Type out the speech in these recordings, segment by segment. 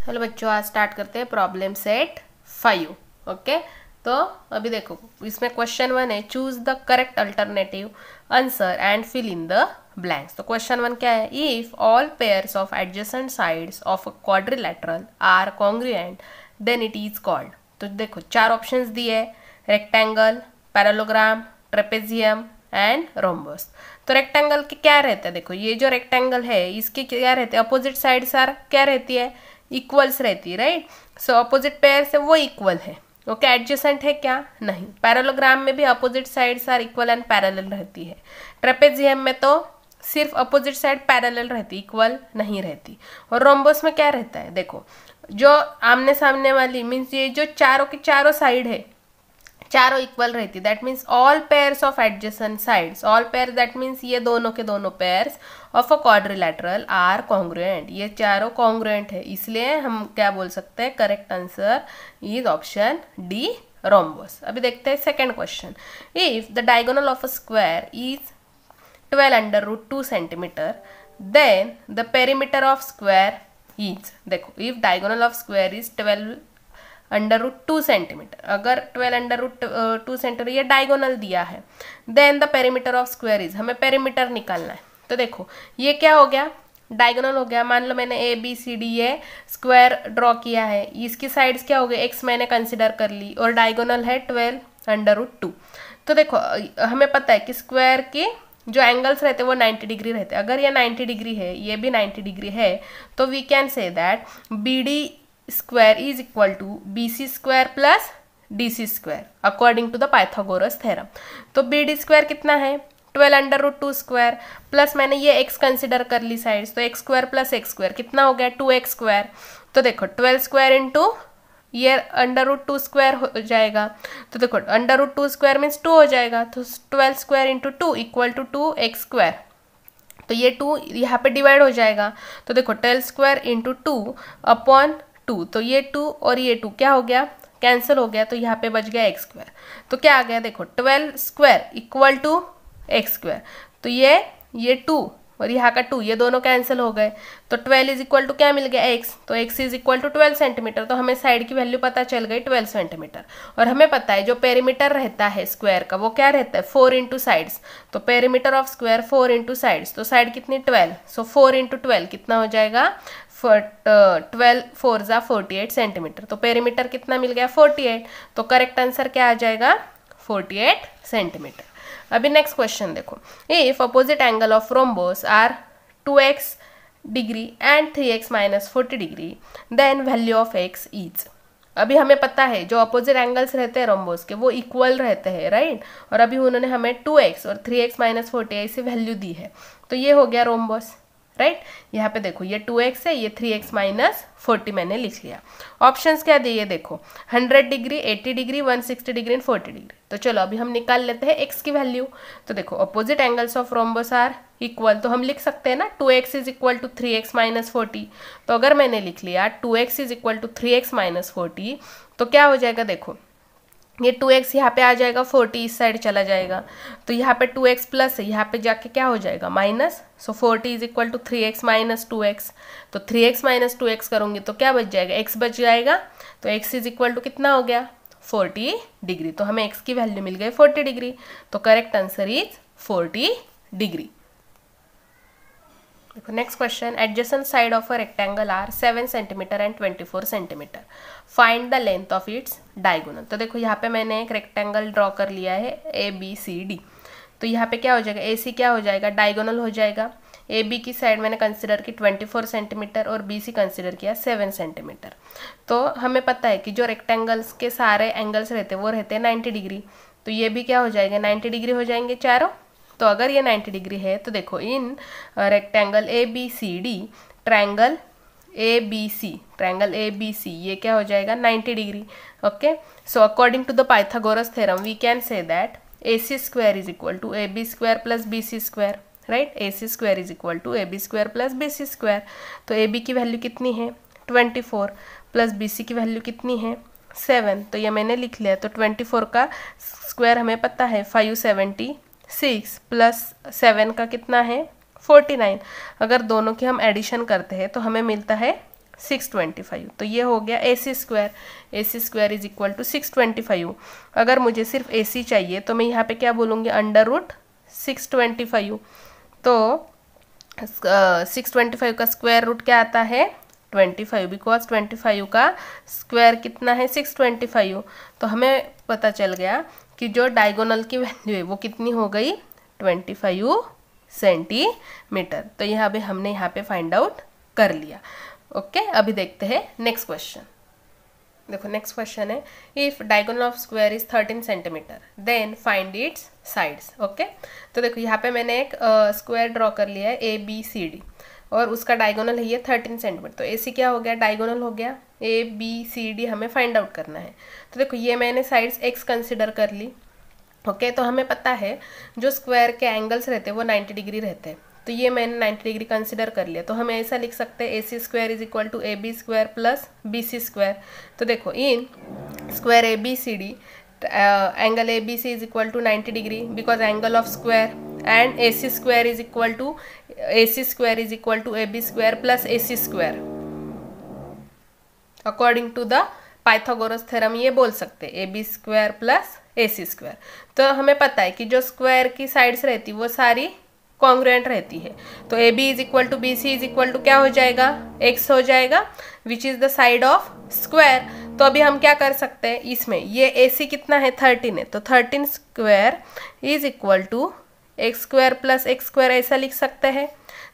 Hello बच्चों, आज start करते हैं प्रॉब्लम सेट 5। ओके, तो अभी देखो इसमें क्वेश्चन 1 है, choose the correct alternative answer and fill in the blanks. तो क्वेश्चन 1 क्या है, if all pairs of adjacent sides of a quadrilateral are congruent then it is called. तो देखो 4 ऑप्शंस दिए है, rectangle, parallelogram, trapezium and rhombus. तो rectangle के क्या रहता है, देखो ये जो रेक्टेंगल है इसके क्या रहते हैं, अपोजिट साइड्स आर क्या रहती है, इक्वल्स रहती है, राइट। सो अपोजिट पेयर से वो इक्वल है। ओके, एडजेसेंट है क्या, नहीं। पैरेललोग्राम में भी opposite sides are equal and parallel रहती है। ट्रेपेजियम में तो सिर्फ अपोजिट साइड पैरेलल रहती, इक्वल नहीं रहती। और रोम्बस में क्या रहता है, देखो जो आमने सामने वाली मीन्स ये जो चारों की चारों साइड है चारों इक्वल रहती, that means all pairs of adjacent sides, all pairs that means ये दोनों के दोनों pairs of a quadrilateral are congruent, ये चारों कॉन्ग्रुएंट है, इसलिए हम क्या बोल सकते हैं, correct answer is option D, rhombus. अभी देखते हैं second question, if the diagonal of a square is 12√2 centimetre then the perimeter of square is, देखो if diagonal of square is 12√2 centimetre, अगर 12√2 सेंटीमीटर ये डायगोनल दिया है, then the perimeter of square is, हमें perimeter निकालना है। तो देखो ये क्या हो गया, डायगोनल हो गया। मान लो मैंने ए बी सी डी ये स्क्वायर ड्रॉ किया है, इसकी साइड्स क्या हो गए, एक्स मैंने कंसिडर कर ली, और डायगोनल है 12√2। तो देखो हमें पता है कि स्क्वायर के जो एंगल्स रहते हैं वो 90 डिग्री रहते हैं। अगर ये 90 डिग्री है, ये भी 90 डिग्री है, तो we can say that B D square is equal to B C square plus D C square according to the Pythagoras theorem. तो बी डी स्क्वायर कितना है, 12√2 स्क्वायर प्लस मैंने ये एक्स कंसिडर कर ली साइड्स, तो x square plus x square कितना हो गया, 2x स्क्वायर। तो देखो 12 स्क्वायर इंटू ये √2 स्क्वायर हो जाएगा, तो देखो √2 स्क्वायर मीन्स 2 हो जाएगा, तो 12 square into 2 equal to 2x square. तो ये 2 यहाँ पे डिवाइड हो जाएगा, तो देखो 12 स्क्वायर इंटू 2 अपॉन 2, तो ये 2 और ये 2 क्या हो गया, कैंसिल हो गया, तो यहाँ पे बच गया एक्स स्क्वायर। तो क्या आ गया, देखो 12 square equal to X square, तो ये 2 और यहाँ का 2 ये दोनों कैंसिल हो गए, तो 12 इज इक्वल टू क्या मिल गया, एक्स, तो X is equal to 12 centimetre. तो हमें साइड की वैल्यू पता चल गई 12 सेंटीमीटर। और हमें पता है जो पेरीमीटर रहता है स्क्वायर का वो क्या रहता है, 4 इंटू साइड्स, तो perimeter of square 4 into sides, तो साइड कितनी 12, सो 4 इंटू 12 कितना हो जाएगा, 12 4 जा 48 सेंटीमीटर। तो पेरीमीटर कितना मिल गया, 48। तो करेक्ट आंसर क्या आ जाएगा, 48 सेंटीमीटर। अभी नेक्स्ट क्वेश्चन देखो, if opposite angle of rhombus are 2x degree and 3x minus 40 degree then value of x is. अभी हमें पता है जो अपोजिट एंगल्स रहते हैं रोम्बोस के वो इक्वल रहते हैं, राइट। और अभी उन्होंने हमें 2x और 3x माइनस 40 ऐसी वैल्यू दी है, तो ये हो गया रोम्बोस, राइट। यहाँ पे देखो ये 2x है, ये 3x माइनस 40 मैंने लिख लिया। ऑप्शंस क्या दिए देखो, 100 degree, 80 degree, 160 degree and 40 degree. तो चलो अभी हम निकाल लेते हैं x की वैल्यू। तो देखो opposite angles of rhombus are equal, तो हम लिख सकते हैं ना 2x is equal to 3x minus 40। तो अगर मैंने लिख लिया 2x is equal to 3x minus 40, तो क्या हो जाएगा, देखो ये 2x यहाँ पे आ जाएगा, 40 इस साइड चला जाएगा, तो यहाँ पे 2x प्लस है, यहाँ पे जाके क्या हो जाएगा minus, so 40 is equal to 3x minus 2x। तो 3x माइनस 2x करूँगी तो क्या बच जाएगा, x बच जाएगा, तो x इज इक्वल टू कितना हो गया, 40 डिग्री। तो हमें x की वैल्यू मिल गई 40 डिग्री, तो करेक्ट आंसर इज 40 डिग्री। देखो next question, adjacent side of a rectangle are 7 centimetre and 24 centimetre, find the length of its diagonal. तो देखो यहाँ पे मैंने एक रेक्टेंगल ड्रॉ कर लिया है ए बी सी डी। तो यहाँ पे क्या हो जाएगा, ए सी क्या हो जाएगा, डायगोनल हो जाएगा। ए बी की साइड मैंने कंसिडर की 24 सेंटीमीटर और बी सी कंसिडर किया 7 सेंटीमीटर। तो हमें पता है कि जो रेक्टेंगल्स के सारे एंगल्स रहते हैं वो रहते हैं 90 डिग्री, तो ये भी क्या हो जाएगा, 90 डिग्री हो जाएंगे चारों। तो अगर ये 90 डिग्री है तो देखो in rectangle A B C D, triangle A B C ये क्या हो जाएगा 90 degree. Okay, so according to the Pythagoras theorem we can say that A C square is equal to A B square plus B C square, right. A C square is equal to A B square plus B C square. तो A B की value कितनी है 24 plus B सी की value कितनी है 7, तो ये मैंने लिख लिया। तो 24 का स्क्वायर हमें पता है 576 प्लस 7 का कितना है 49। अगर दोनों की हम एडिशन करते हैं तो हमें मिलता है 625। तो ये हो गया AC square, AC square is equal to 625। अगर मुझे सिर्फ AC चाहिए तो मैं यहाँ पे क्या बोलूँगी, √625। तो 625 का स्क्वायर रूट क्या आता है, 25, बिकॉज 25 का स्क्वायर कितना है, 625। तो हमें पता चल गया कि जो डायगोनल की वैल्यू है वो कितनी हो गई, 25 सेंटीमीटर। तो यहाँ पे हमने यहाँ पे फाइंड आउट कर लिया। ओके, अभी देखते हैं नेक्स्ट क्वेश्चन। देखो नेक्स्ट क्वेश्चन है, if diagonal of square is 13 centimetre then find its sides. Okay, तो देखो यहाँ पे मैंने एक स्क्वायर ड्रॉ कर लिया है ABCD और उसका डायगोनल है ये 13 सेंटीमीटर। तो AC क्या हो गया, डायगोनल हो गया, ABCD हमें फाइंड आउट करना है। तो देखो ये मैंने साइड्स X कंसिडर कर ली। ओके, तो हमें पता है जो स्क्वायर के एंगल्स रहते हैं वो 90 डिग्री रहते हैं। तो ये मैंने 90 डिग्री कंसिडर कर लिया। तो हम ऐसा लिख सकते हैं AC square is equal to AB square plus BC square. तो देखो in square ABCD angle ABC is equal to 90 degree because angle of square, and AC square is equal to AB square plus AC square. According to the Pythagoras theorem ये बोल सकते हैं AB square plus AC square. तो हमें पता है कि जो स्क्वायर की साइड्स रहती वो सारी कॉन्ग्रुएंट रहती है। तो AB is equal to BC is equal to क्या हो जाएगा, X हो जाएगा, which is the side of square. तो अभी हम क्या कर सकते हैं, इसमें ये AC कितना है, 13 है। तो 13 square is equal to X square plus X square ऐसा लिख सकते हैं।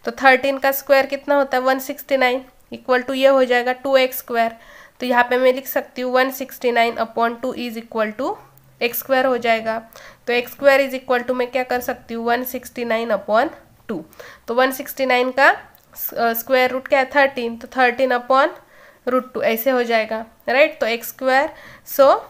तो 13 का स्क्वायर कितना होता है, 169 इक्वल टू ये हो जाएगा 2X स्क्वायर। तो यहाँ पे मैं लिख सकती हूँ 169/2 is equal to X square हो जाएगा। तो X square is equal to मैं क्या कर सकती हूँ, 169/2। तो 169 का स्क्वायर रूट क्या है, 13, तो 13/√2 ऐसे हो जाएगा, राइट। तो X square, so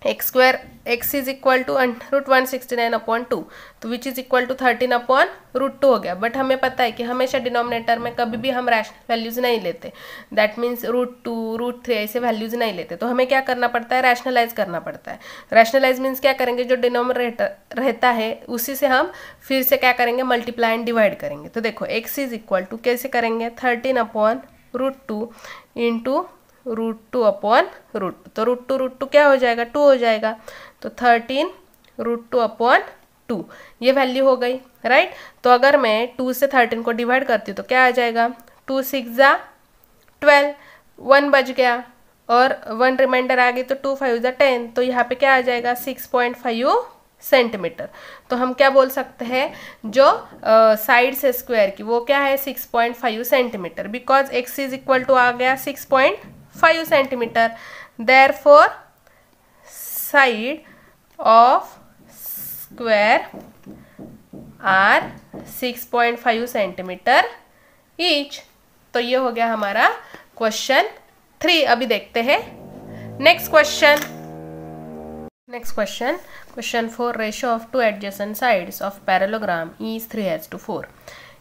X square X is equal to √169/2, तो विच इज इक्वल टू 13/√2 हो गया। बट हमें पता है कि हमेशा डिनोमिनेटर में कभी भी हम रैशनल वैल्यूज नहीं लेते, दैट मीन्स √2 √3 ऐसे वैल्यूज नहीं लेते। तो हमें क्या करना पड़ता है, रैशनलाइज करना पड़ता है। रैशनलाइज मीन्स क्या करेंगे, जो डिनोमिनेटर रहता है उसी से हम फिर से क्या करेंगे, मल्टीप्लाई एंड डिवाइड करेंगे। तो देखो X इज इक्वल टू कैसे करेंगे, 13/√2 इंटू √2/√2। तो √2 क्या हो जाएगा, 2 हो जाएगा। तो 13√2/2 ये वैल्यू हो गई, राइट। तो अगर मैं 2 से 13 को डिवाइड करती हूँ तो क्या आ जाएगा, 2 6 जा 12, 1 बच गया और 1 रिमाइंडर आ गई, तो 2 5 जा 10। तो यहाँ पे क्या आ जाएगा, 6.5 सेंटीमीटर। तो हम क्या बोल सकते हैं, जो साइड से स्क्वायर की वो क्या है, 6.5 centimetre, because X is equal to आ गया 6.5 centimetre. Therefore side of square are 6.5 centimetre each. तो ये हो गया हमारा क्वेश्चन 3। अभी देखते हैं next question. Question 4, ratio of two adjacent sides of parallelogram is 3:4.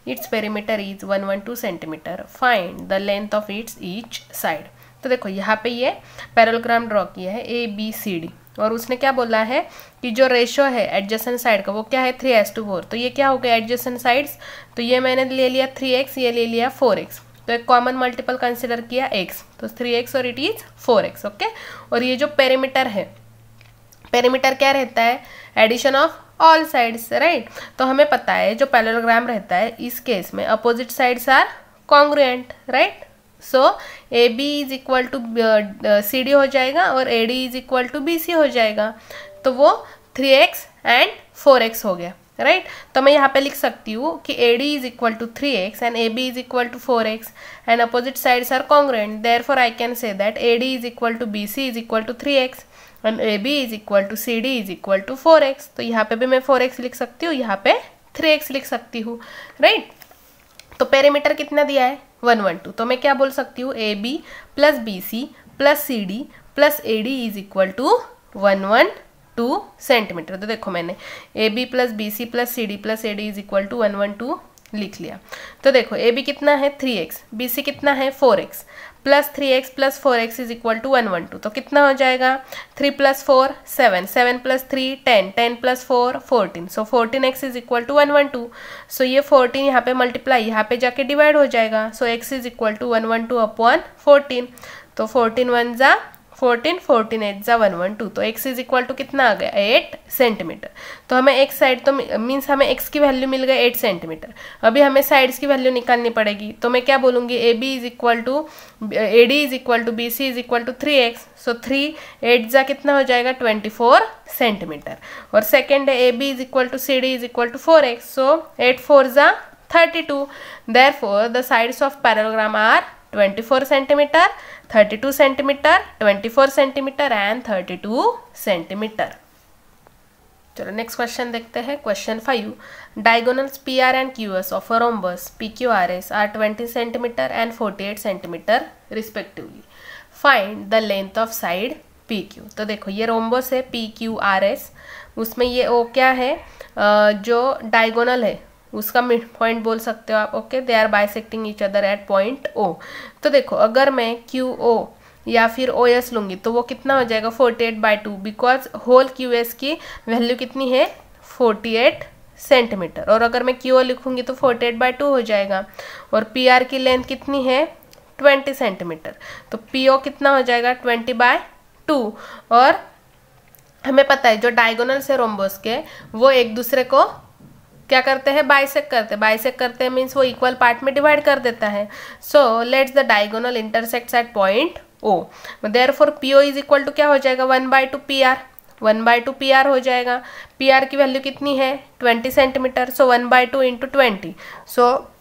Its perimeter is 112 centimeter. Find the length of its each side. तो देखो यहाँ पे ये पैरेललोग्राम ड्रॉ किया है ABCD और उसने क्या बोला है कि जो रेशो है एडजेसेंट साइड का वो क्या है, 3:4। तो ये क्या हो गया, एडजेसेंट साइड्स। तो ये मैंने ले लिया 3x, ये ले लिया 4x। तो एक कॉमन मल्टीपल कंसिडर किया x, तो 3x और इट इज 4x। ओके, और ये जो पेरीमीटर है, पेरीमीटर क्या रहता है, addition of all sides, right. तो हमें पता है जो पैरेललोग्राम रहता है इस केस में opposite sides are congruent, right. So AB is equal to CD हो जाएगा और AD is equal to BC हो जाएगा। तो वो 3x एंड 4x हो गया, राइट। तो मैं यहाँ पे लिख सकती हूँ कि AD is equal to 3x and AB is equal to 4x and opposite sides are congruent. Therefore I can say that AD is equal to BC is equal to 3x and AB is equal to CD is equal to 4x। तो यहाँ पे भी मैं 4x लिख सकती हूँ, यहाँ पे 3x लिख सकती हूँ, राइट। तो पेरीमीटर कितना दिया है, 112। तो मैं क्या बोल सकती हूँ, AB plus BC plus CD plus AD is equal to 112 centimetre. तो देखो मैंने AB plus BC plus CD plus AD is equal to 112 लिख लिया। तो देखो AB कितना है 3x, BC कितना है 4x plus 3x plus 4x is equal to 112। तो कितना हो जाएगा, 3 plus 4 7, 7 plus 3 10, 10 plus 4 14। So 14x is equal to 112। So ये 14 यहाँ पे मल्टीप्लाई यहाँ पे जाके डिवाइड हो जाएगा। So x is equal to 112 upon 14। तो 14 1 जा 14, 14 8 जा 112। तो x इज इक्वल टू कितना आ गया, 8 सेंटीमीटर। तो हमें एक साइड तो मीन्स हमें x की वैल्यू मिल गई 8 सेंटीमीटर। अभी हमें साइड्स की वैल्यू निकालनी पड़ेगी। तो मैं क्या बोलूँगी, AB is equal to AD is equal to BC is equal to 3x। So 3 8 जा कितना हो जाएगा, 24 सेंटीमीटर। और सेकेंड है AB is equal to CD is equal to 4x। So 8 4 जा 32। Therefore the sides of parallelogram are 24 centimetre, 32 centimetre, 24 centimetre and 32 centimetre. चलो next question देखते हैं। Question 5, diagonals PR and QS of a rhombus PQRS are 20 centimetre and 48 centimetre respectively. Find the length of side PQ। तो देखो ये rhombus है PQRS, उसमें ये O क्या है, जो डायगोनल है उसका मिड पॉइंट बोल सकते हो आप। Okay, they are bisecting each other at point O। तो देखो अगर मैं QO या फिर OS लूँगी तो वो कितना हो जाएगा, 48/2, बिकॉज होल QS की वैल्यू कितनी है, 48 सेंटीमीटर। और अगर मैं QO लिखूँगी तो 48/2 हो जाएगा। और PR की लेंथ कितनी है, 20 सेंटीमीटर। तो PO कितना हो जाएगा, 20/2। और हमें पता है जो डायगोनल्स है रोम्बस के वो एक दूसरे को क्या करते हैं, बाइसेक्ट करते हैं मीन्स वो इक्वल पार्ट में डिवाइड कर देता है। So let's the diagonal intersects at point O। Therefore PO is equal to क्या हो जाएगा, 1/2 PR, 1/2 PR हो जाएगा। PR की वैल्यू कितनी है, 20 सेंटीमीटर। सो 1/2 इंटू 20, सो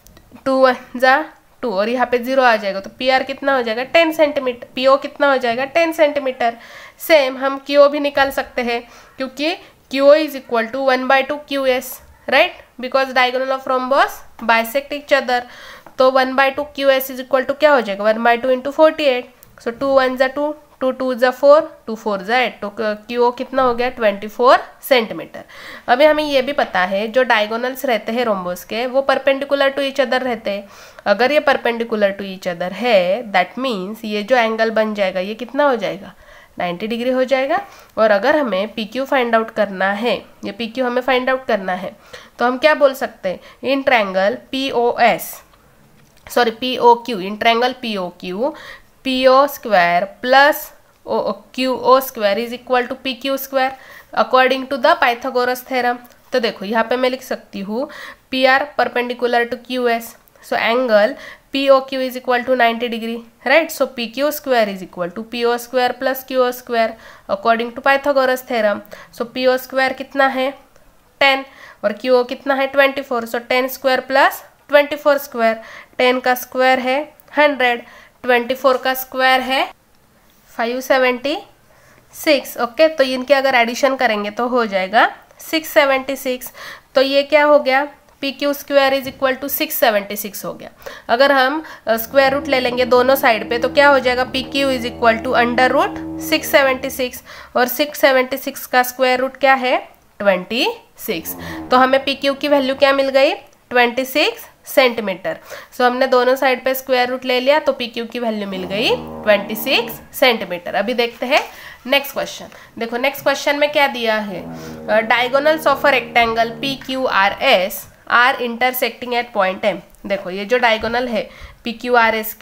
2 1 जा 2 और यहाँ पे 0 आ जाएगा। तो PR कितना हो जाएगा, 10 सेंटीमीटर। PO कितना हो जाएगा, 10 सेंटीमीटर। सेम हम QO भी निकाल सकते हैं क्योंकि QO is equal to 1/2 QS, right, because diagonal of rhombus bisect each other. तो 1/2 QS इज इक्वल टू क्या हो जाएगा, 1/2 इंटू 48। सो 2 1 जा 2, 2 2 जा 4, 2 4 जा 8। तो QO कितना हो गया, 24 सेंटीमीटर। अभी हमें ये भी पता है जो डायगोनल्स रहते हैं रोम्बस के वो परपेंडिकुलर टू ईच अदर रहते हैं। अगर ये परपेंडिकुलर टू ईच अदर है दैट मीन्स ये जो एंगल बन जाएगा ये कितना हो जाएगा, 90 डिग्री हो जाएगा। और अगर हमें PQ फाइंड आउट करना है, ये PQ हमें फाइंड आउट करना है, तो हम क्या बोल सकते हैं, in triangle POQ, in triangle POQ PO square plus QO square is equal to PQ square according to the Pythagoras theorem. तो देखो यहाँ पे मैं लिख सकती हूँ PR perpendicular to QS, so angle POQ is equal to 90 degree, right? So PQ square is equal to PO square plus QO square according to Pythagoras theorem. So PO square कितना है, 10 और QO कितना है, 24. So 10 square plus 24 square, 10 का square है 100, 24 का square है 576। Okay, तो इनके अगर एडिशन करेंगे तो हो जाएगा 676। तो ये क्या हो गया, PQ square is equal to 676 हो गया। अगर हम स्क्वायर रूट ले लेंगे दोनों साइड पे तो क्या हो जाएगा, PQ is equal to under root 676 और 676 का स्क्वायर रूट क्या है, 26। तो हमें PQ की वैल्यू क्या मिल गई, 26 सेंटीमीटर। सो हमने दोनों साइड पे स्क्वायर रूट ले लिया तो PQ की वैल्यू मिल गई 26 सेंटीमीटर। अभी देखते हैं नेक्स्ट क्वेश्चन। देखो नेक्स्ट क्वेश्चन में क्या दिया है, diagonals of a rectangle PQRS are intersecting at point M। देखो ये जो डायगोनल है PQRS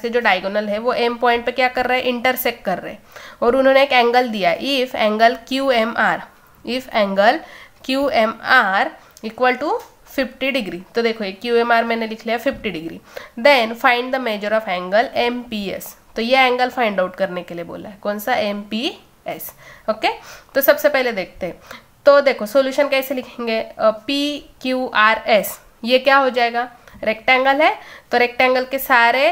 के जो डायगोनल है वो M पॉइंट पे क्या कर रहे हैं, इंटरसेक्ट कर रहे हैं। और उन्होंने एक एंगल दिया, if angle QMR equal to 50 degree. तो देखो ये QMR मैंने लिख लिया 50 degree. Then find the measure of angle MPS। तो ये एंगल फाइंड आउट करने के लिए बोला है, कौन सा, MPS। ओके, तो सबसे पहले देखते हैं। तो देखो सॉल्यूशन कैसे लिखेंगे, PQRS ये क्या हो जाएगा, रेक्टेंगल है तो रेक्टेंगल के सारे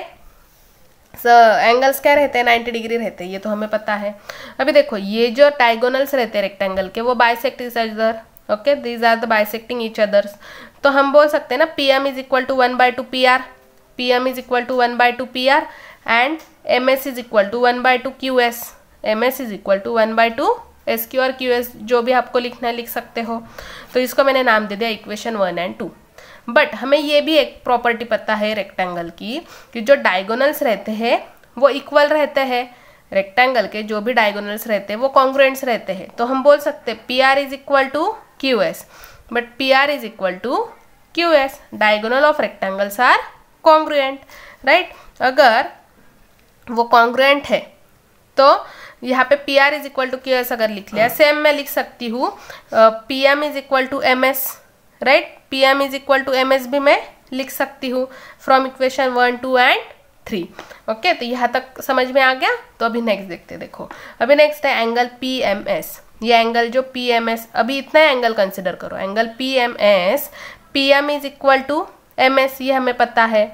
एंगल्स क्या रहते हैं, 90 डिग्री रहते हैं, ये तो हमें पता है। अभी देखो ये जो डायगोनल्स रहते हैं रेक्टेंगल के वो bisect each other. Okay, these are the bisecting each others. तो हम बोल सकते हैं ना PM is equal to 1/2 PR, PM is equal to 1/2 PR and MS is equal to 1/2 QS, MS is equal to 1/2 SQ और QS, जो भी आपको लिखना है लिख सकते हो। तो इसको मैंने नाम दे दिया इक्वेशन 1 एंड 2। बट हमें ये भी एक प्रॉपर्टी पता है रेक्टेंगल की कि जो डायगोनल्स रहते हैं वो इक्वल रहते हैं। रेक्टेंगल के जो भी डायगोनल्स रहते हैं वो कॉन्ग्रुएंट्स रहते हैं। तो हम बोल सकते हैं P R is equal to Q S, but P R is equal to Q S, diagonal of rectangles are congruent, right. अगर वो कॉन्ग्रुएंट है तो यहाँ पे P R is equal to Q S अगर लिख लिया, सेम मैं लिख सकती हूँ P M is equal to M S, right. P M is equal to M S भी मैं लिख सकती हूँ फ्रॉम इक्वेशन 1, 2 एंड 3। ओके, तो यहाँ तक समझ में आ गया। तो अभी नेक्स्ट देखते हैं। देखो अभी नेक्स्ट है एंगल पी एम एस। ये एंगल जो पी एम एस, अभी इतना एंगल कंसिडर करो, angle P M S, P M is equal to M S, ये हमें पता है।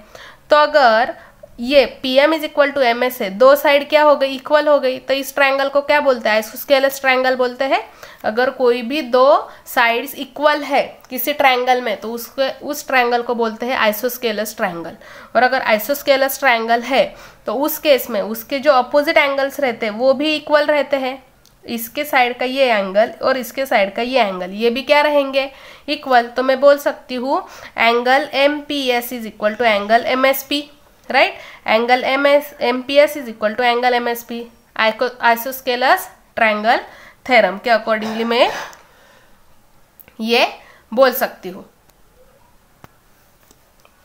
तो अगर ये P M is equal to M S है, दो साइड क्या हो गई, इक्वल हो गई, तो इस ट्रायंगल को क्या बोलते हैं, आइसोस्केलस ट्रायंगल बोलते हैं। अगर कोई भी दो साइड्स इक्वल है किसी ट्रायंगल में तो उस ट्रायंगल को बोलते हैं आइसोस्केलस ट्रायंगल। और अगर आइसोस्केलस ट्रायंगल है तो उस केस में उसके जो अपोजिट एंगल्स रहते हैं वो भी इक्वल रहते हैं। इसके साइड का ये एंगल और इसके साइड का ये एंगल, ये भी क्या रहेंगे, इक्वल। तो मैं बोल सकती हूँ angle M P S is equal to angle M S P, right. Angle M P S is equal to angle M S P, isosceles triangle theorem के अकॉर्डिंगली मैं ये बोल सकती हूँ।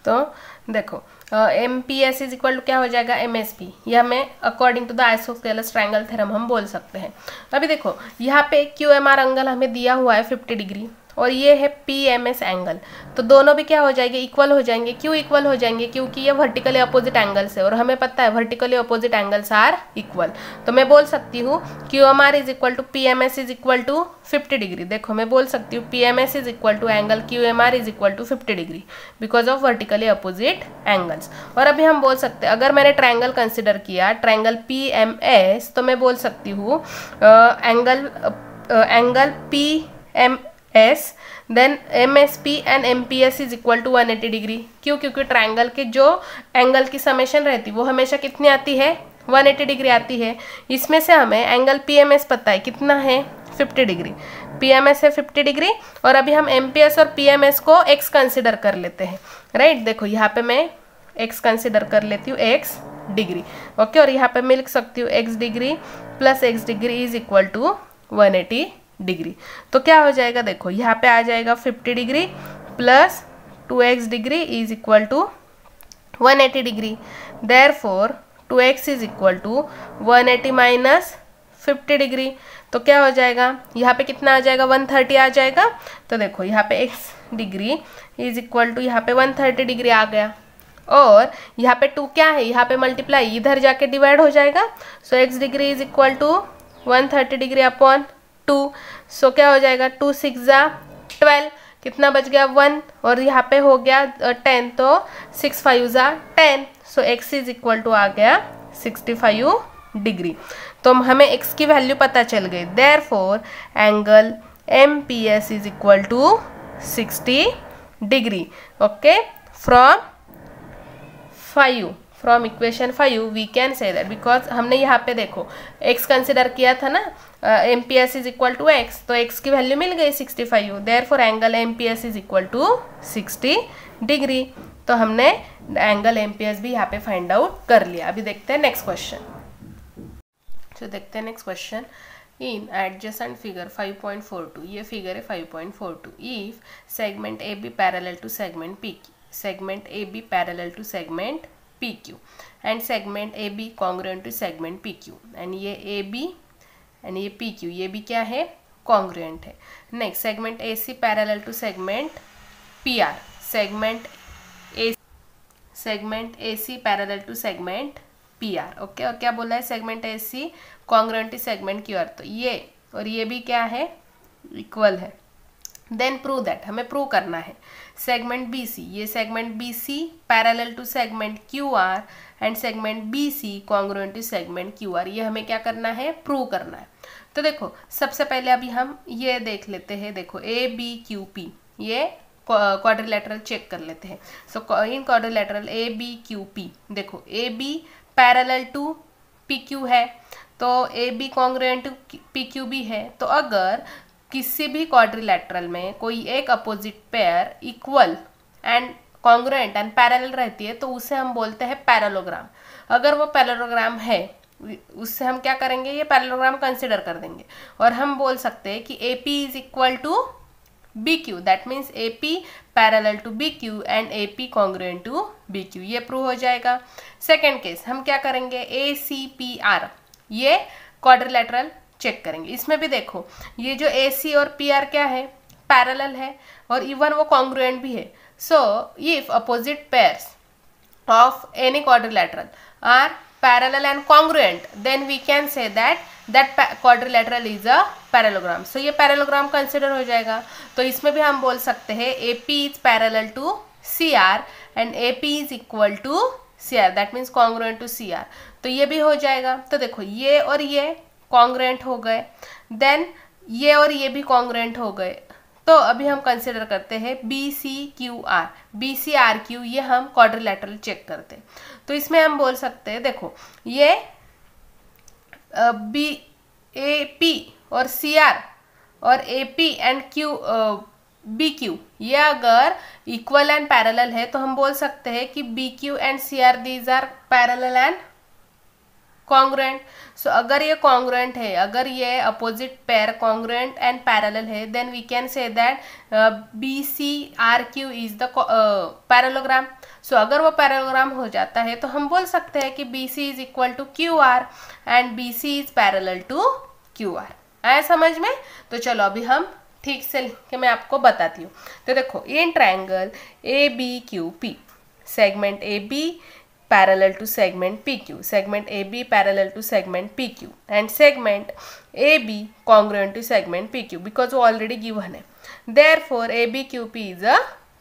तो देखो M P S is equal to क्या हो जाएगा, एम एस पी, यह हमें according to the isosceles triangle theorem हम बोल सकते हैं। अभी देखो यहाँ पे क्यू एम आर एंगल हमें दिया हुआ है 50 डिग्री और ये है पी एम एस एंगल, तो दोनों भी क्या हो जाएंगे, इक्वल हो जाएंगे। क्यों इक्वल हो जाएंगे, क्योंकि ये वर्टिकली अपोजिट एंगल्स है और हमें पता है vertically opposite angles are equal. तो मैं बोल सकती हूँ Q M R is equal to P M S is equal to 50 degree. देखो मैं बोल सकती हूँ P M S is equal to angle Q M R is equal to 50 degree because of vertically opposite angles. और अभी हम बोल सकते हैं अगर मैंने ट्रायंगल कंसिडर किया ट्रायंगल पी एम एस, तो मैं बोल सकती हूँ angle P M S then M S P and M P S is equal to 180 degree. क्यों, क्योंकि ट्रायंगल के जो एंगल की समेशन रहती है वो हमेशा कितनी आती है, 180 डिग्री आती है। इसमें से हमें एंगल पी एम एस पता है कितना है, 50 डिग्री। पी एम एस है 50 डिग्री और अभी हम एम पी एस और पी एम एस को एक्स कंसिडर कर लेते हैं, राइट। देखो यहाँ पे मैं एक्स कंसिडर कर लेती हूँ, एक्स डिग्री, ओके। और यहाँ पे मैं लिख सकती हूँ X degree plus X degree is equal to 180 degree. तो क्या हो जाएगा, देखो यहाँ पे आ जाएगा 50 degree plus 2x degree is equal to 180 degree. Therefore 2x is equal to 180 minus 50 degree. तो क्या हो जाएगा, यहाँ पे कितना आ जाएगा, 130 आ जाएगा। तो देखो यहाँ पे x degree is equal to यहाँ पे 130 डिग्री आ गया और यहाँ पे 2 क्या है, यहाँ पे मल्टीप्लाई इधर जाके डिवाइड हो जाएगा। So x degree is equal to 130 degree upon 2। So क्या हो जाएगा, 2 6 जा 12, कितना बच गया 1 और यहाँ पे हो गया 10, तो 6 5 जा 10। सो x इज इक्वल टू आ गया 65 डिग्री। तो हमें x की वैल्यू पता चल गई। Therefore angle M P S is equal to 60 degree, okay. From equation 5 we can say that, because हमने यहाँ पे देखो x कंसिडर किया था ना, M P S is equal to X, तो x की वैल्यू मिल गई 65। Therefore angle M P S is equal to 60 degree. तो हमने एंगल एम पी एस भी यहाँ पे फाइंड आउट कर लिया। अभी देखते हैं नेक्स्ट क्वेश्चन। तो देखते हैं next question. In adjacent figure 5.42, ये फिगर है 5.42, if segment A B parallel to segment P Q, segment A B parallel to segment P Q and segment A B congruent to segment P Q, and ये A B and ये P Q, ये भी क्या है, congruent है। Next segment A C parallel to segment P R, segment A C parallel to segment P are, okay. और क्या बोला है, segment A C congruent to segment Q R, तो ये और ये भी क्या है, इक्वल है। देन प्रूव दैट, हमें प्रूव करना है सेगमेंट बी सी, ये segment B C parallel to segment Q R and segment B C congruent to segment Q R, ये हमें क्या करना है, प्रूव करना है। तो देखो सबसे पहले अभी हम ये देख लेते हैं, देखो ए बी क्यू पी, ये क्वाड्रिलेटरल चेक कर लेते हैं। So in quadrilateral A B Q P, देखो A B parallel to P Q है तो A B congruent to P Q भी है। तो अगर किसी भी क्वाड्रिलेटरल में कोई एक opposite pair equal and congruent and parallel रहती है तो उसे हम बोलते हैं पैरेललोग्राम। अगर वो पैरेललोग्राम है उससे हम क्या करेंगे, ये पैरेललोग्राम कंसिडर कर देंगे और हम बोल सकते हैं कि AP is equal to BQ, that means AP parallel to BQ and AP congruent to BQ, ये प्रूव हो जाएगा। सेकेंड केस हम क्या करेंगे, ACPR, ये क्वाड्रिलेटरल चेक करेंगे। इसमें भी देखो ये जो AC और PR क्या है, पैरेलल है और इवन वो कॉन्ग्रुएंट भी है। So if opposite pairs of any quadrilateral are parallel and congruent, then we can say that quadrilateral is a parallelogram. So ये parallelogram consider हो जाएगा। तो इसमें भी हम बोल सकते हैं AP is parallel to CR and AP is equal to CR, that means congruent to CR। तो ये भी हो जाएगा। तो देखो ये और ये congruent हो गए, then ये और ये भी congruent हो गए। तो अभी हम कंसिडर करते हैं BCQR, BCRQ, ये हम क्वाड्रिलेटरल चेक करते हैं। तो इसमें हम बोल सकते हैं, देखो ये BAP और CR और AP एंड BQ ये अगर इक्वल एंड पैरेलल है तो हम बोल सकते हैं कि BQ and CR these are parallel and congruent. So अगर ये कॉन्ग्रुएंट है, अगर ये opposite pair congruent and parallel है, then we can say that BCRQ is the parallelogram. So अगर वो पैरेललोग्राम हो जाता है तो हम बोल सकते हैं कि BC is equal to QR and BC is parallel to QR। आया समझ में? तो चलो अभी हम ठीक से लिख के मैं आपको बताती हूँ। तो देखो in triangle ABQP, segment AB parallel to segment PQ, segment AB parallel to segment PQ and segment AB congruent to segment PQ because वो already given है। Therefore ABQP is a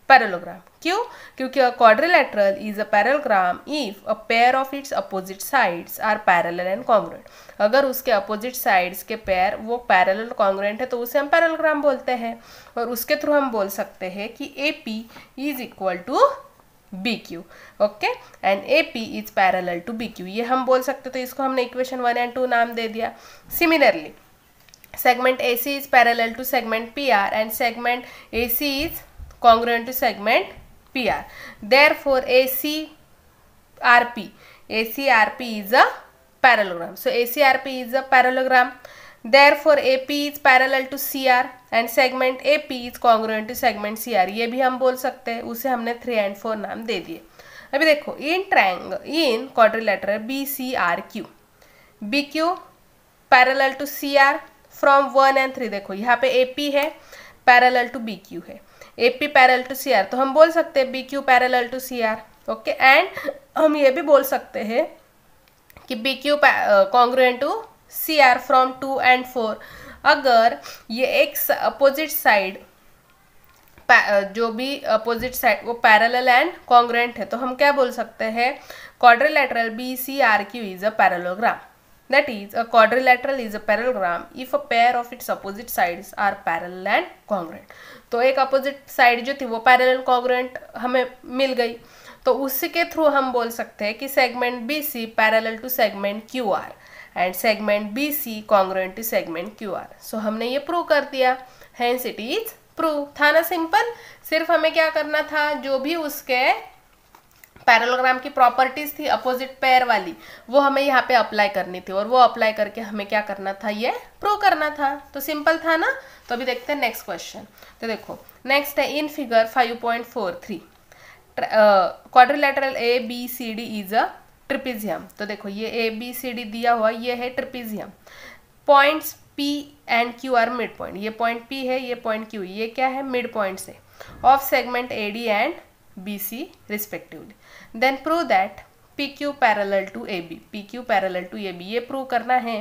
parallelogram। क्यों? क्योंकि a quadrilateral is a parallelogram if a pair of its opposite sides are parallel and congruent। अगर उसके opposite sides के pair वो parallel congruent है तो उसे हम parallelogram बोलते हैं और उसके थ्रू हम बोल सकते हैं कि AP is equal to BQ, okay, and AP is parallel to BQ, ये हम बोल सकते। तो इसको हमने इक्वेशन 1 एंड 2 नाम दे दिया। Similarly segment AC is parallel to segment PR and segment AC is congruent to segment PR। Therefore ACRP is a parallelogram. So ACRP is a parallelogram. Therefore AP is parallel to CR and segment AP is congruent to segment CR, ये भी हम बोल सकते हैं। उसे हमने 3 and 4 नाम दे दिए। अभी देखो in triangle in quadrilateral BCRQ, BQ parallel to CR from 1 and 3, देखो यहाँ पे AP है पैरेलल टू BQ है, AP पैरेलल टू CR, तो हम बोल सकते हैं BQ parallel to CR, okay. And हम ये भी बोल सकते हैं कि BQ congruent to CR from 2 and 4। अगर ये एक अपोजिट साइड जो भी अपोजिट साइड वो पैरेलल एंड कॉन्ग्रुएंट है तो हम क्या बोल सकते हैं, quadrilateral BCRQ is a parallelogram. That is a quadrilateral is a parallelogram if a pair of its opposite sides are parallel and congruent. तो एक अपोजिट साइड जो थी वो पैरेलल कॉन्ग्रुएंट हमें मिल गई तो उसी के थ्रू हम बोल सकते हैं कि segment BC parallel to segment QR and segment BC congruent to segment QR। So हमने ये प्रूव कर दिया, हेंस इट इज प्रूव। था ना सिंपल? सिर्फ हमें क्या करना था, जो भी उसके पैरेललोग्राम की प्रॉपर्टीज थी अपोजिट पेयर वाली वो हमें यहाँ पे अप्लाई करनी थी और वो अप्लाई करके हमें क्या करना था, ये प्रूव करना था। तो सिंपल था ना? तो अभी देखते हैं नेक्स्ट क्वेश्चन। तो देखो नेक्स्ट है in figure 5.43 quadrilateral ABCD is a trapezium. तो देखो ये ABCD दिया हुआ ये है trapezium. Points P and Q are mid point, ये पॉइंट P है ये पॉइंट Q, ये क्या है, मिड पॉइंट से of segment AD and BC respectively. Then prove that PQ parallel to AB, PQ parallel to AB, ये प्रूव करना है।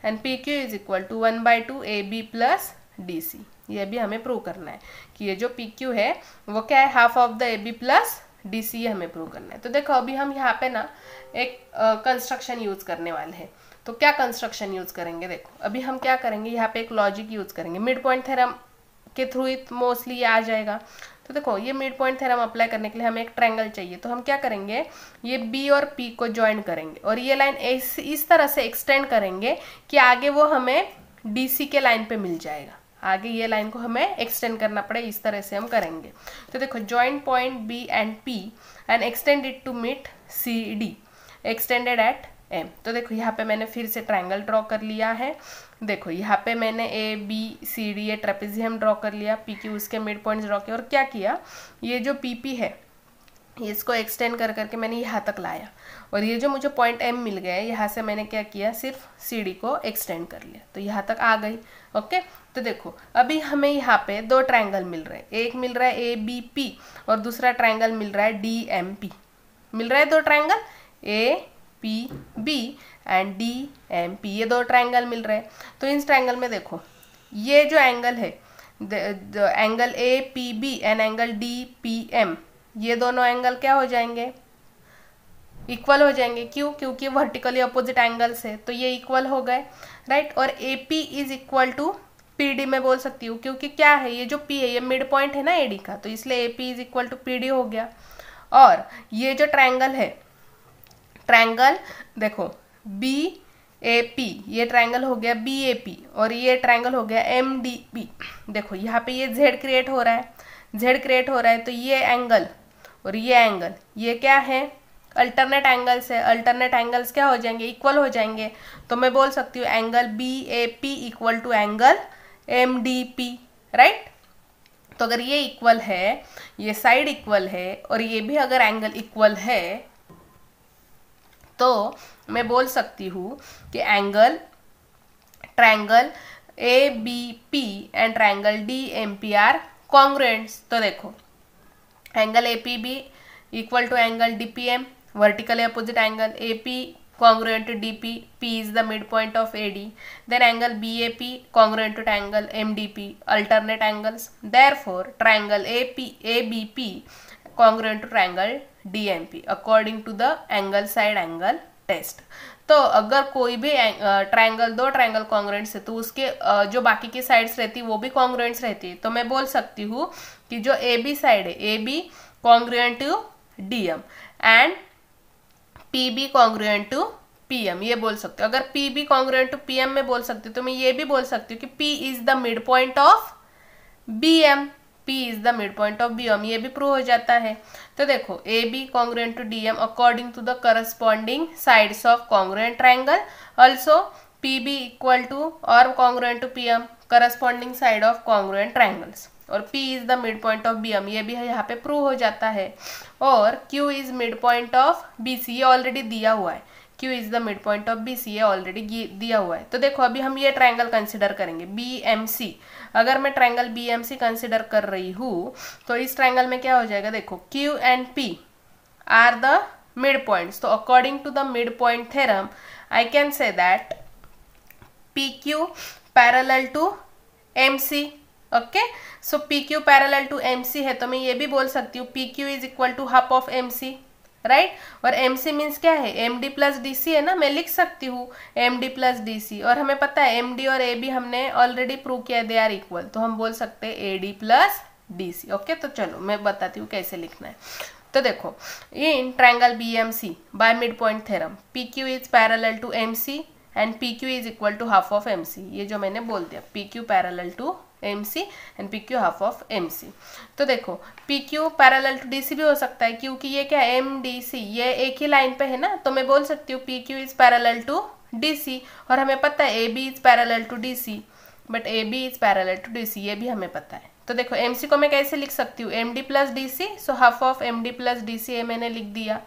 And PQ is equal to 1/2 AB plus DC, ये भी हमें प्रूव करना है कि ये जो PQ है वो क्या है, half of the AB plus DC, ये हमें प्रूव करना है। तो देखो अभी हम यहाँ पे ना एक कंस्ट्रक्शन यूज करने वाले हैं। तो क्या कंस्ट्रक्शन यूज करेंगे, देखो अभी हम क्या करेंगे, यहाँ पे एक लॉजिक यूज करेंगे। मिड पॉइंट थ्योरम के थ्रू ही मोस्टली ये आ जाएगा। तो देखो ये मिड पॉइंट थ्योरम अप्लाई करने के लिए हमें एक ट्रायंगल चाहिए। तो हम क्या करेंगे, ये B और P को ज्वाइन करेंगे और ये लाइन इस तरह से एक्सटेंड करेंगे कि आगे वो हमें DC के लाइन पे मिल जाएगा। आगे ये लाइन को हमें एक्सटेंड करना पड़े, इस तरह से हम करेंगे। तो देखो joint point B and P and extend it to meet C D extended at M. तो देखो यहाँ पे मैंने फिर से ट्रायंगल ड्रॉ कर लिया है। देखो यहाँ पे मैंने ए बी सी डी ये ट्रेपेजियम ड्रॉ कर लिया, पी क्यू उसके मिड पॉइंट्स ड्रॉ किया, और क्या किया, ये जो पी पी है इसको एक्सटेंड कर करके मैंने यहाँ तक लाया, और ये जो मुझे पॉइंट एम मिल गया है यहाँ से मैंने क्या किया, सिर्फ सी डी को एक्सटेंड कर लिया, तो यहाँ तक आ गई। ओके, तो देखो अभी हमें यहाँ पे दो ट्रायंगल मिल रहे हैं, एक मिल रहा है ए बी पी और दूसरा ट्रायंगल मिल रहा है डी एम पी। मिल रहा है दो triangle A P B and D M P, ये दो ट्रायंगल मिल रहे हैं। तो इस ट्रायंगल में देखो ये जो एंगल है, angle A P B and angle D P M, ये दोनों एंगल क्या हो जाएंगे, इक्वल हो जाएंगे। क्यों? क्योंकि वर्टिकली अपोजिट एंगल्स है, तो ये इक्वल हो गए, राइट। और A P is equal to P D मैं बोल सकती हूँ, क्योंकि क्या है, ये जो पी है ये मिड पॉइंट है ना ए डी का, तो इसलिए A P is equal to P D हो गया। और ये जो ट्रायंगल है, ट्रायंगल देखो बी ए पी, ये ट्रायंगल हो गया बी ए पी, और ये ट्रायंगल हो गया एम डी पी। देखो यहाँ पे ये जेड क्रिएट हो रहा है, जेड क्रिएट हो रहा है, तो ये एंगल और ये एंगल ये क्या है, अल्टरनेट एंगल्स है। अल्टरनेट एंगल्स क्या हो जाएंगे, इक्वल हो जाएंगे। तो मैं बोल सकती हूँ angle B A P equal to angle M D P, right. तो अगर ये इक्वल है, ये साइड इक्वल है, और ये भी अगर एंगल इक्वल है, तो मैं बोल सकती हूँ कि angle triangle A B P and triangle D M P are congruents. तो देखो angle A P B equal to angle D P M, vertically opposite angle A P congruent to DP, P is the midpoint of AD. Then angle BAP congruent to angle MDP, alternate angles. Therefore, triangle ABP congruent to triangle DMP according to the angle side angle test. तो अगर कोई भी triangle, दो triangle congruents है, तो उसके जो बाकी की साइड्स रहती है वो भी कॉन्ग्रुएंट्स रहती है। तो मैं बोल सकती हूँ कि जो ए बी साइड है, A B congruent to D M and P B congruent to P M, ये बोल सकते हो। अगर P B congruent to P M में बोल सकती हूँ, तो मैं ये भी बोल सकती हूँ कि P is the mid point of B M, P is the mid point of B M, ये भी प्रूव हो जाता है। तो देखो A B congruent to D M according to the corresponding sides of congruent triangle, also P B equal to और congruent to P M corresponding side of congruent triangles, और P is the mid point of B M, ये भी यहाँ पे prove हो जाता है। और Q is mid point of B C, ये ऑलरेडी दिया हुआ है, Q is the mid point of B C, ये ऑलरेडी दिया हुआ है। तो देखो अभी हम ये ट्रायंगल कंसिडर करेंगे बी एम सी। अगर मैं triangle B M C consider कर रही हूँ, तो इस ट्रायंगल में क्या हो जाएगा, देखो Q and P are the mid points. तो according to the mid point theorem I can say that PQ parallel to MC। Okay, so PQ parallel to MC है, तो मैं ये भी बोल सकती हूँ PQ is equal to half of MC, right. और MC मीन्स क्या है, MD प्लस DC है ना, मैं लिख सकती हूँ MD प्लस DC, और हमें पता है MD और AB हमने ऑलरेडी प्रूव किया है, दे आर इक्वल, तो हम बोल सकते हैं AD प्लस DC। ओके, तो चलो मैं बताती हूँ कैसे लिखना है। तो देखो in triangle BMC by mid point theorem PQ is parallel to MC and PQ is equal to half of MC, ये जो मैंने बोल दिया, PQ parallel to MC and PQ half of MC। तो देखो PQ पैरेलल टू DC भी हो सकता है, क्योंकि ये क्या है MDC, ये एक ही लाइन पे है ना, तो मैं बोल सकती हूँ PQ is parallel to DC, और हमें पता है AB is parallel to DC, but AB is parallel to DC, ये भी हमें पता है। तो देखो MC को मैं कैसे लिख सकती हूँ, MD plus DC, so half of MD plus DC ये मैंने लिख दिया।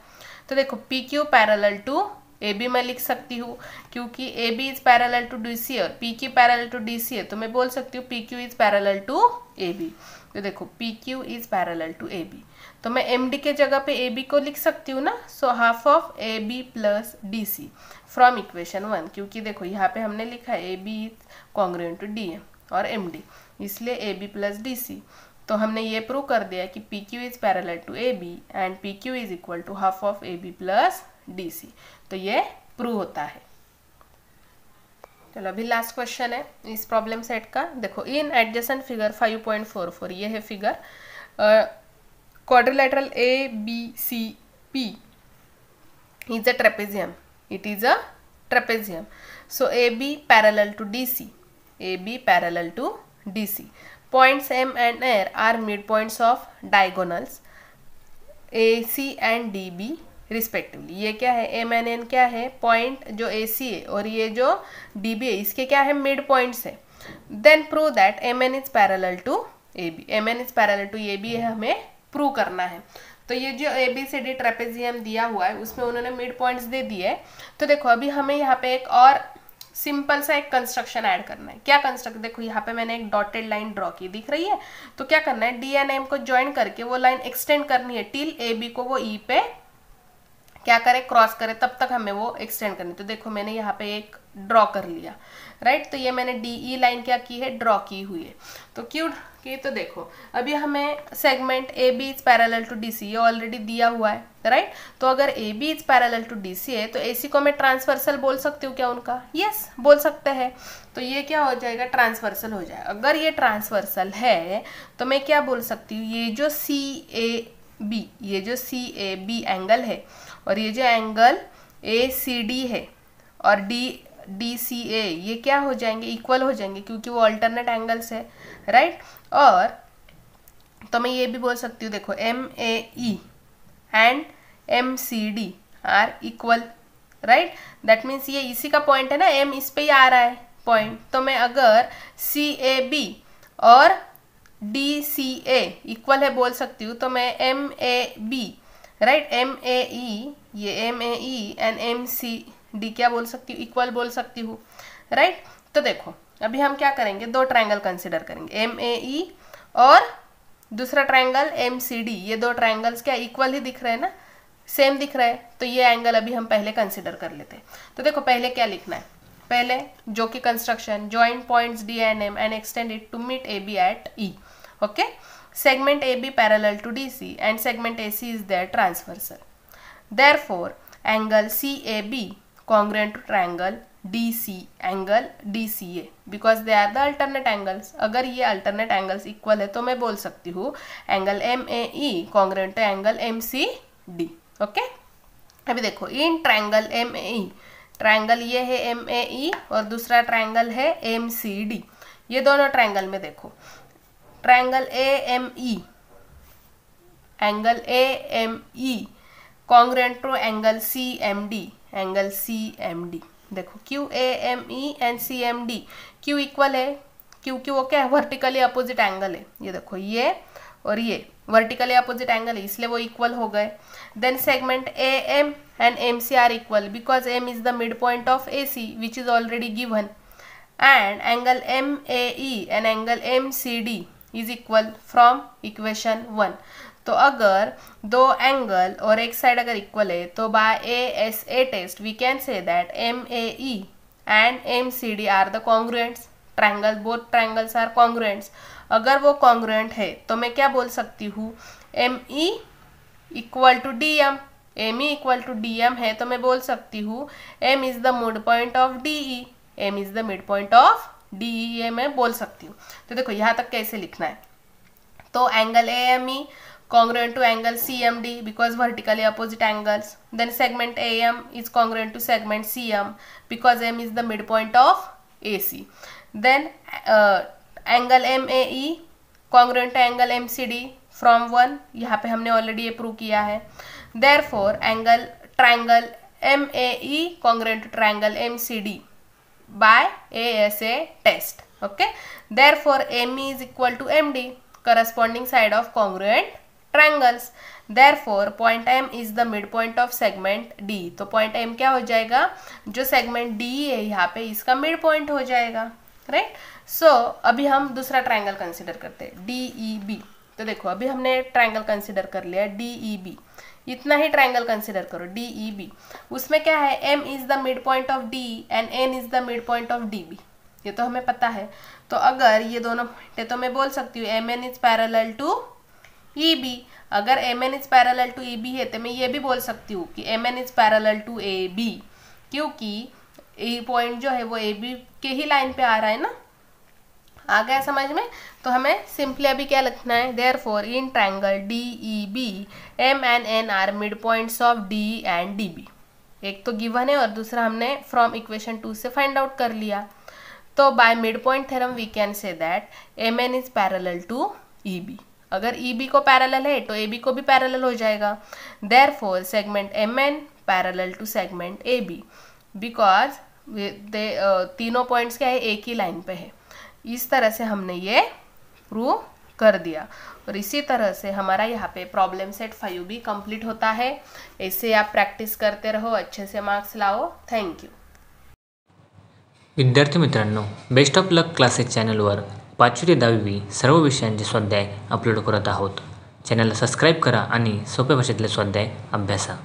तो देखो PQ पैरेलल टू AB मैं लिख सकती हूँ, क्योंकि AB is parallel to DC और PQ पैरेलल टू DC है, तो मैं बोल सकती हूँ PQ is parallel to AB। तो देखो PQ is parallel to AB, तो मैं MD के जगह पे AB को लिख सकती हूँ ना, so half of AB plus DC from equation 1, क्योंकि देखो यहाँ पे हमने लिखा है AB is congruent to DM और MD, इसलिए AB प्लस DC। तो हमने ये प्रूव कर दिया कि PQ is parallel to AB and PQ is equal to half of AB plus DC, तो ये प्रूव होता है। चलो अभी लास्ट क्वेश्चन है इस प्रॉब्लम सेट का। देखो इन एडजेसेंट फिगर 5.44, ये है figure, quadrilateral ABCP is a trapezium, it is a trapezium. So AB parallel to DC, AB parallel to DC. Points M and N are midpoints of diagonals AC and DB respectively. ये क्या है, M and N क्या है, point जो AC है और ये जो DB है इसके क्या है, मिड पॉइंट्स है. Then prove that MN is parallel to AB. MN is parallel to AB है, हमें प्रूव करना है. तो ये जो ABCD ट्रेपेजियम दिया हुआ है उसमें उन्होंने मिड पॉइंट्स दे दिए. तो देखो अभी हमें यहाँ पे एक और सिंपल सा एक कंस्ट्रक्शन ऐड करना है. क्या कंस्ट्रक्ट, देखो यहाँ पे मैंने एक डॉटेड लाइन ड्रॉ की, दिख रही है. तो क्या करना है, D and M को ज्वाइन करके वो लाइन एक्सटेंड करनी है टिल AB को वो E पे क्या करे, क्रॉस करे, तब तक हमें वो एक्सटेंड करनी. तो देखो मैंने यहाँ पे एक ड्रॉ कर लिया, राइट. तो ये मैंने DE लाइन क्या की है, ड्रॉ की हुई है. तो क्यों की, तो देखो अभी हमें segment AB is parallel to DC ये ऑलरेडी दिया हुआ है, राइट. तो अगर AB is parallel to DC है तो AC को मैं ट्रांसवर्सल बोल सकती हूँ क्या उनका, यस बोल सकते हैं. तो ये क्या हो जाएगा, ट्रांसवर्सल हो जाएगा. अगर ये ट्रांसवर्सल है तो मैं क्या बोल सकती हूँ, ये जो CAB एंगल है और ये जो एंगल ACD है और DCA ये क्या हो जाएंगे, इक्वल हो जाएंगे क्योंकि वो अल्टरनेट एंगल्स है, राइट. और तो मैं ये भी बोल सकती हूँ, देखो MAE and MCD are equal, right. That means ये इसी का पॉइंट है ना, M इस पे ही आ रहा है पॉइंट. तो मैं अगर CAB और DCA इक्वल है बोल सकती हूँ तो मैं MAB, राइट, MAE ये MAE एंड MCD क्या बोल सकती हूँ, इक्वल बोल सकती हूँ, राइट. तो देखो अभी हम क्या करेंगे, दो ट्रायंगल कंसिडर करेंगे, MAE और दूसरा ट्रायंगल MCD. ये दो ट्रायंगल्स क्या इक्वल ही दिख रहे हैं ना, सेम दिख रहा है. तो ये एंगल अभी हम पहले कंसिडर कर लेते हैं. तो देखो पहले क्या लिखना है, पहले जो कि construction joint points D and M and extend it to meet AB at E. Okay, segment AB parallel to DC and segment AC is their transversal. Therefore, angle CAB congruent to triangle DC angle DCA because they are the alternate angles. अगर ये alternate angles equal है तो मैं बोल सकती हूँ angle MAE congruent to angle MCD. Okay, अभी देखो इन triangle MAE, ट्रायंगल ये है MAE और दूसरा ट्रायंगल है MCD. ये दोनों ट्रायंगल में देखो triangle AME, angle AME congruent to angle CMD, angle CMD. देखो QAME and CMD, Q equal है क्योंकि वो क्या है, वर्टिकली अपोजिट एंगल है. ये देखो ये और ये वर्टिकली अपोजिट एंगल है इसलिए वो इक्वल हो गए. Then segment AM and MC are equal because M is the mid point of AC which is already given. And angle MAE and angle MCD is equal from equation 1. तो अगर दो angle और एक side अगर equal है तो by ASA test we can say that MAE and MCD are the congruents triangle, both triangles are congruents. अगर वो कॉन्ग्रुएंट है तो मैं क्या बोल सकती हूँ, ME equal to DM. ME equal to DM है तो मैं बोल सकती हूँ M is the mid point of DE. M is the mid point of DE ये मैं बोल सकती हूँ. तो देखो यहाँ तक कैसे लिखना है, तो angle AME congruent to angle CMD because vertically opposite angles. Then segment AM is congruent to segment CM because M is the midpoint of AC. Then angle MAE congruent to angle MCD from 1, यहाँ पे हमने already ये prove किया है. Therefore angle triangle MAE congruent to triangle MCD by ASA test. Okay. Therefore ME is equal to MD, corresponding side of congruent triangles. Therefore point M is the midpoint of segment D. तो point M क्या हो जाएगा, जो segment D है यहाँ पे इसका mid point हो जाएगा, राइट. सो अभी हम दूसरा ट्रायंगल कंसिडर करते हैं DEB. तो देखो अभी हमने ट्रायंगल कंसिडर कर लिया DEB, इतना ही ट्रायंगल कंसिडर करो DEB. उसमें क्या है, M is the mid point of D and N is the mid point of DB. ये तो हमें पता है. तो अगर ये दोनों पॉइंट है तो मैं बोल सकती हूँ MN is parallel to EB. अगर MN is parallel to EB है तो मैं ये भी बोल सकती हूँ कि MN is parallel to AB क्योंकि ये पॉइंट जो है वो AB के ही लाइन पे आ रहा है ना. आ गया समझ में. तो हमें सिंपली अभी क्या लिखना है, therefore in triangle DEB M and N are mid points of DE and DB. एक तो गिवन है और दूसरा हमने फ्रॉम इक्वेशन 2 से फाइंड आउट कर लिया. तो by mid point theorem we can say that MN is parallel to EB। अगर EB को पैरेलल है तो AB को भी पैरेलल हो जाएगा। Therefore segment MN parallel to segment AB, because तीनों पॉइंट्स क्या है, एक ही लाइन पे है। इस तरह से हमने ये प्रूव कर दिया। और इसी तरह से हमारा यहाँ पे प्रॉब्लम सेट 5 भी कंप्लीट होता है। ऐसे आप प्रैक्टिस करते रहो, अच्छे से मार्क्स लाओ। Thank you. विद्यार्थी मित्रांनो, बेस्ट ऑफ लक क्लासेस चॅनलवर 5वी ते 10वी सर्व विषयांचे स्वाध्याय अपलोड करत आहोत। चॅनलला सबस्क्राईब करा आणि सोप्या भाषेतले स्वाध्याय अभ्यासा।